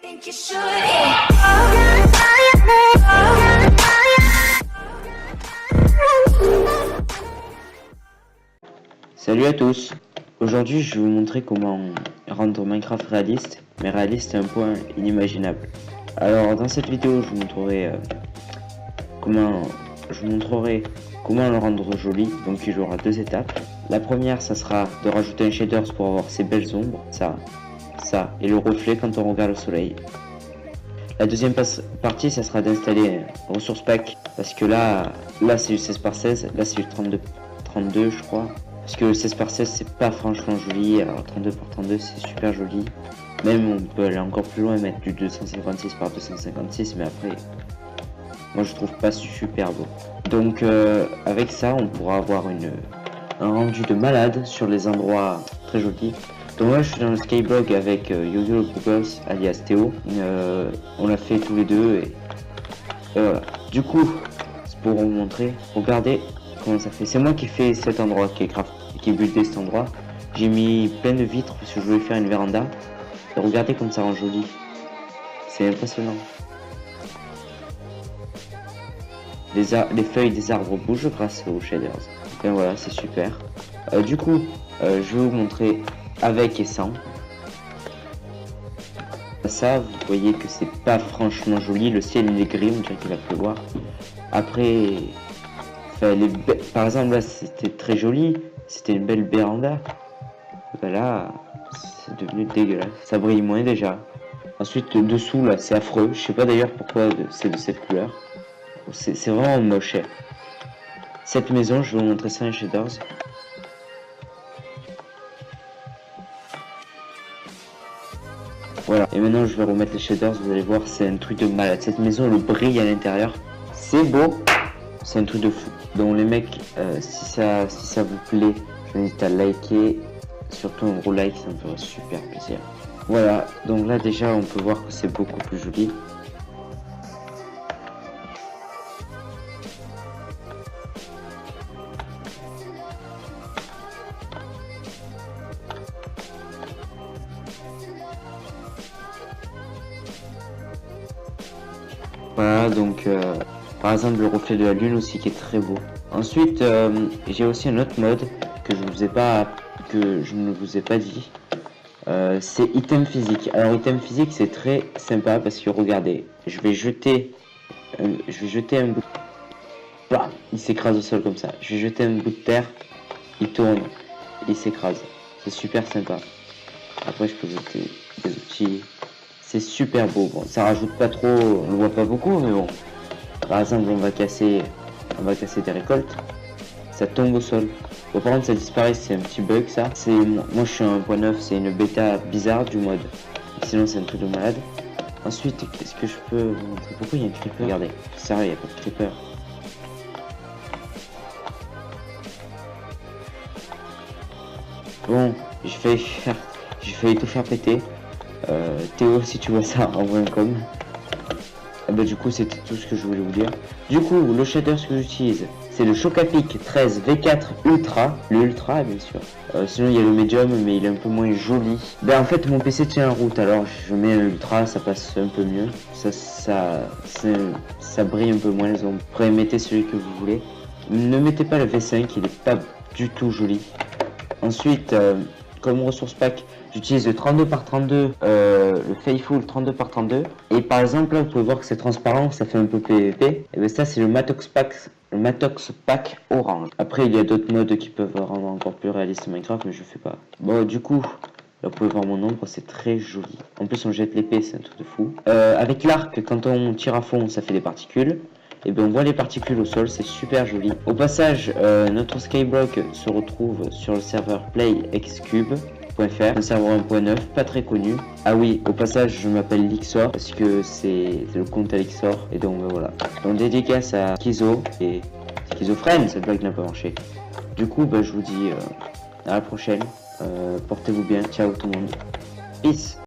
think you should. Salut à tous. Aujourd'hui je vais vous montrer comment rendre Minecraft réaliste, mais réaliste à un point inimaginable. Alors dans cette vidéo je vous montrerai comment le rendre joli. Donc il y aura deux étapes. La première ça sera de rajouter un shaders pour avoir ces belles ombres, ça et le reflet quand on regarde le soleil. La deuxième partie ça sera d'installer un ressource pack, parce que là c'est du 16 par 16, là c'est du 32 je crois. Parce que le 16 par 16 c'est pas franchement joli, alors 32 par 32 c'est super joli. Même on peut aller encore plus loin et mettre du 256 par 256, mais après moi je trouve pas super beau. Donc avec ça on pourra avoir un rendu de malade sur les endroits très jolis. Donc là je suis dans le Skyblock avec YoYo Googles alias Théo. On l'a fait tous les deux et voilà. Du coup c'est pour vous montrer, regardez comment ça fait. C'est moi qui ai fait cet endroit, qui ai buildé cet endroit. J'ai mis plein de vitres parce que je voulais faire une véranda. Et regardez comme ça rend joli. C'est impressionnant. Les feuilles des arbres bougent grâce aux shaders. Et voilà, c'est super. Du coup, je vais vous montrer avec et sans. Ça, vous voyez que c'est pas franchement joli. Le ciel il est gris, on dirait qu'il va pleuvoir. Après, par exemple là c'était très joli, c'était une belle véranda. Ben là, c'est devenu dégueulasse. Ça brille moins déjà. Ensuite dessous là c'est affreux. Je sais pas d'ailleurs pourquoi c'est de cette couleur. C'est vraiment moche. Cette maison, je vais vous montrer ça en shaders. Voilà, et maintenant je vais remettre les shaders, vous allez voir, c'est un truc de malade. Cette maison, le brille à l'intérieur, c'est beau, c'est un truc de fou. Donc les mecs, si ça vous plaît, je vous invite à liker, surtout un gros like, ça me ferait super plaisir. Voilà, donc là déjà on peut voir que c'est beaucoup plus joli. Voilà, donc par exemple le reflet de la lune aussi qui est très beau. Ensuite j'ai aussi un autre mode que je ne vous ai pas dit. C'est item physique. Alors item physique c'est très sympa parce que regardez, je vais jeter un bout. Bah, il s'écrase au sol comme ça. Je vais jeter un bout de terre, il tourne, il s'écrase. C'est super sympa. Après je peux jeter des outils. C'est super beau. Bon, ça rajoute pas trop, on le voit pas beaucoup, mais bon. Par exemple, on va casser des récoltes. Ça tombe au sol. Bon, par contre, ça disparaît, c'est un petit bug ça. Moi je suis un 1.9, c'est une bêta bizarre du mode. Sinon, c'est un truc de malade. Ensuite, qu'est-ce que je peux vous montrer? Pourquoi il y a un creeper? Regardez, sérieux, il n'y a pas de creeper. Bon, j'ai failli tout faire péter. Théo, si tu vois ça, envoie un com. Bah du coup c'était tout ce que je voulais vous dire. Du coup le shader que j'utilise c'est le Chocapic 13 V4 Ultra, le Ultra bien sûr. Sinon il y a le Medium mais il est un peu moins joli. Ben en fait mon PC tient la route, alors je mets l'Ultra, ça passe un peu mieux. Ça brille un peu moins les ombres. Après mettez celui que vous voulez. Ne mettez pas le V5, il est pas du tout joli. Ensuite comme ressource pack, j'utilise le 32 par 32, le Faithful 32 par 32. Et par exemple, là, vous pouvez voir que c'est transparent, ça fait un peu PVP. Et bien ça, c'est le Matox Pack orange. Après, il y a d'autres modes qui peuvent rendre encore plus réaliste Minecraft, mais je fais pas. Bon, du coup, là, vous pouvez voir mon ombre, c'est très joli. En plus, on jette l'épée, c'est un truc de fou. Avec l'arc, quand on tire à fond, ça fait des particules. Et bien on voit les particules au sol, c'est super joli. Au passage, notre Skyblock se retrouve sur le serveur playxcube.fr, un serveur 1.9, pas très connu. Ah oui, au passage, je m'appelle Lixor parce que c'est le compte à Lixor. Et donc voilà. Donc dédicace à Kizo et Schizophrène, cette blague n'a pas marché. Du coup, je vous dis à la prochaine. Portez-vous bien, ciao tout le monde. Peace.